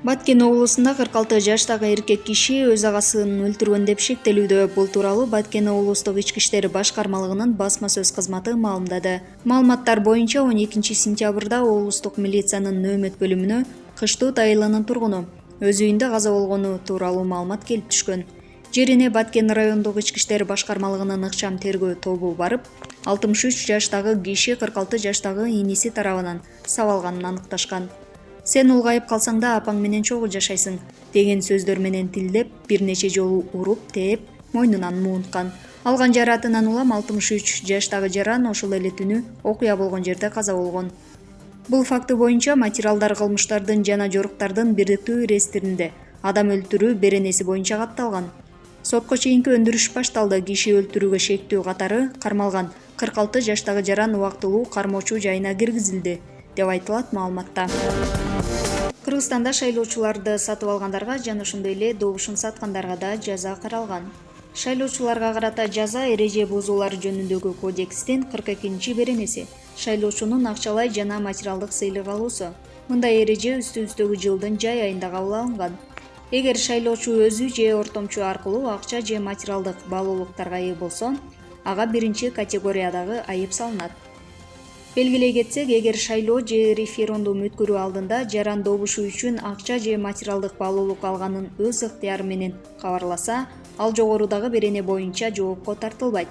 Баткен облусунда 46 жаштагы эркек киши өз агасын өлтүргөн деп шектелүүдө. Бул тууралуу Баткен облустук ички иштер башкармалыгынын басма сөз кызматы маалымдады. Маалыматтар боюнча 12 сентябрда облустук милициянын нөөмөт бөлүмүнө Кыштыут айылынын тургуну өз үйүндө каза болгону тууралуу маалымат келип түшкөн. Жерине Баткен райондук ички иштер башкармалыгынын ыкчам тергөө тобу барып, 63 жаштагы киши 46 жаштагы иниси тарабынан сабалганын аныкташкан. Сен улгайып калсаң да апаң менен чогуу жашайсың деген сөздөр менен тилдеп, бир нече жолу уруп, тээп, мойнунан муунткан. Алган жаратынан улам 63 жаштагы жаран ошол эле түнү окуя болгон жерде каза болгон. Бул факты боюнча материалдар кылмыштардын жана жоруктардын бирдиктүү реестринде адам өлтүрүү беренеси боюнча катталган. Сотко чейинки өндүрүш башталды. Киши өлтүрүүгө шектүү катары кармалган 46 жаштагы жаран убактылуу кармоочу жайына киргизилди, деп айтылат маалыматта. Кыргызстанда шайлоочуларды сатып алгандарга жана ошондой эле добушун саткандарга да жаза каралган. Шайлоочуларга карата жаза эреже бузуулар жөнүндөгү кодекстин 42 беренеси. Шайлоочунун акчалай жана материалдык сыйлык алуусу. Мындай эреже үстүбүздөгү жылдын жай айында кабыл алынган. Эгер шайлоочу өзү же ортомчу аркылуу акча же материалдык баалуулуктарга ээ болсо, ага биринчи категориядагы айып салынат. Белгилей кетсек, эгер шайлоо же референдум өткөрүү алдында жаран добушу үчүн акча же материалдык баалуулук алганын өз ыктыяры менен кабарласа, ал жогорудагы берене боюнча жоопко тартылбайт.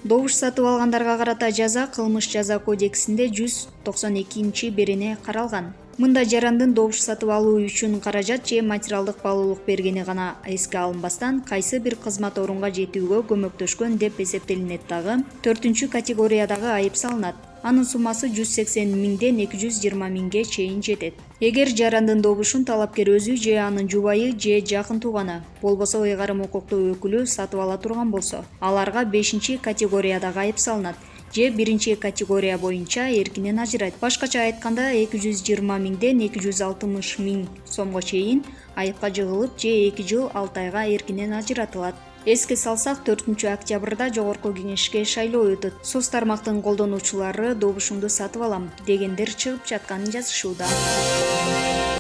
Добуш сатып алгандарга карата жаза Кылмыш жаза кодексинде 192 берене каралган. Мында жарандын добуш сатып алуу үчүн каражат же материалдык баалуулук бергени гана эске алынбастан, кайсы бир кызмат орунга жетүүгө көмөктөшкөн деп эсептелинет дагы 4 категориядагы айып салынат. Анын суммасы 180 миңден 220 миңге чейин жетет. Эгер жарандын добушун талапкер өзү же анын жубайы же жакын тууганы, болбосо ыйгарым укуктуу өкүлү сатып ала турган болсо, аларга 5 категориядагы айып салынат же 1 категория боюнча эркинен ажырайт. Башкача айтканда 220 миңден 260 миң сомго чейин айыпка жыгылып же 2 жыл 6 айга эркинен ажыратылат. Эске салсак, 4 октябрда жогорку кеңешке шайлоо өтөт. Соц тармактын колдонуучулары добушумду сатып алам дегендер чыгып жатканын жазышууда.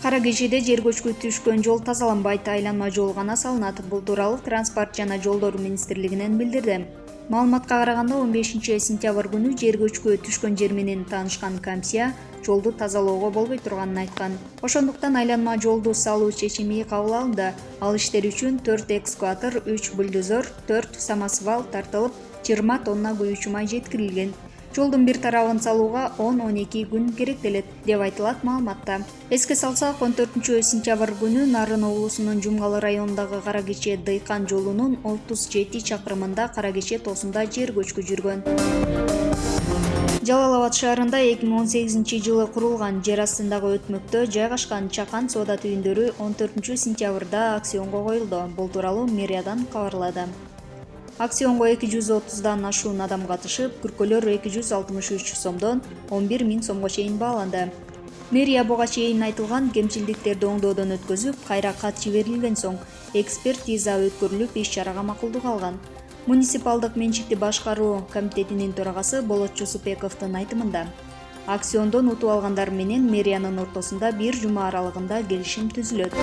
Кара кешиде жер көчкү түшкөн жол тазаланбайт, айланма жол гана салынат. Бул тууралуу Транспорт жана жолдор министрлигинен билдирди. Маалыматка караганда 15 сентябрь күнү жер көчкү түшкөн жер менен таанышкан комиссия жолду тазалоого болбой турганын айткан. Ошондуктан айланма жолду салуу чечими кабыл алынды. Ал иштер үчүн 4 экскаватор, 3 бульдозер, 4 самосвал тартылып, 20 тонна куюучу май жеткирилген. Жолдун бир тарабын салууга 10-12 күн керектелет, деп айтылат маалыматта. Эске салсак, 14 сентябрь күнү Нарын облусунун Жумгалы районундагы Кара Кече Дыйкан жолунун 37 чакырымында Кара Кече тоосунда жер көчкү жүргөн. Жалал Абад шаарында 2018 жылы курулган жер астындагы өтмөктө жайгашкан Чакан соода түйүндөрү 14 сентябрда акционго коюлду. Бул тууралуу мэриядан кабарлады. Акционго 230дан ашуун адам катышып, күркөлөр 263 сомдон 11 миң сомго чейин бааланды. Мэрия буга чейин айтылган кемчилдиктерди оңдоодон өткөзүп, кайра кат жиберилген соң экспертиза өткөрүлүп, иш-чарага макулдук алган. Муниципалдык менчикти башкаруу комитетинин төрагасы Болот Жусупбековдун айтымында, акциондон утуп алгандар менен мэриянын ортосунда бир жума аралыгында келишим түзүлөт.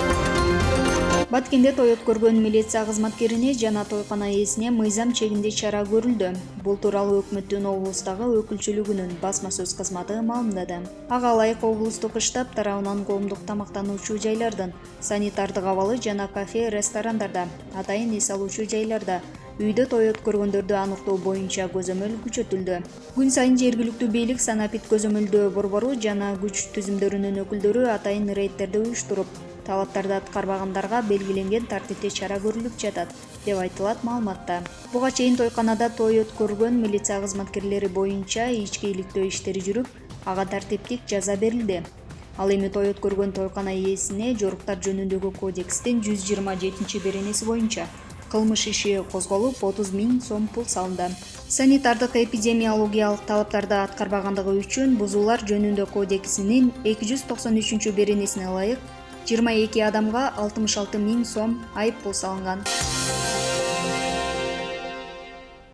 Баткенде той өткөргөн милиция кызматкерине жана тойкана ээсине мыйзам чегинде чара көрүлдү. Бул тууралуу өкмөттүн облустагы өкүлчүлүгүнүн басма сөз кызматы маалымдады. Ага ылайык облустук штаб тарабынан коомдук тамактануучу жайлардын, санитардык абалы жана кафе, ресторандарда, атайын эс алуучу жайларда үйдө той өткөргөндөрдү аныктоо боюнча көзөмөл күчөтүлдү. Күн сайын жергиликтүү бийлик санапит көзөмөлдөө борбору жана күч түзүмдөрүнүн өкүлдөрү атайын рейдтерди уюштуруп, талаптарды аткарбагандарга белгиленген тартипте чара көрүлүп жатат, деп айтылат маалыматта. Буга чейин тойканада той өткөргөн милиция кызматкерлери боюнча ички иликтөө иштери жүрүп, ага тартиптик жаза берилди. Ал эми той өткөргөн тойкана ээсине жоруктар жөнүндөгү кодекстин 127 беренеси боюнча кылмыш иши козголуп, 30 миң сом пул салынды. Санитардык эпидемиологиялык талаптарды аткарбагандыгы үчүн бузуулар жөнүндө кодексинин 293 беренесине ылайык 22 адамга 66 миң сом айып пул салынган.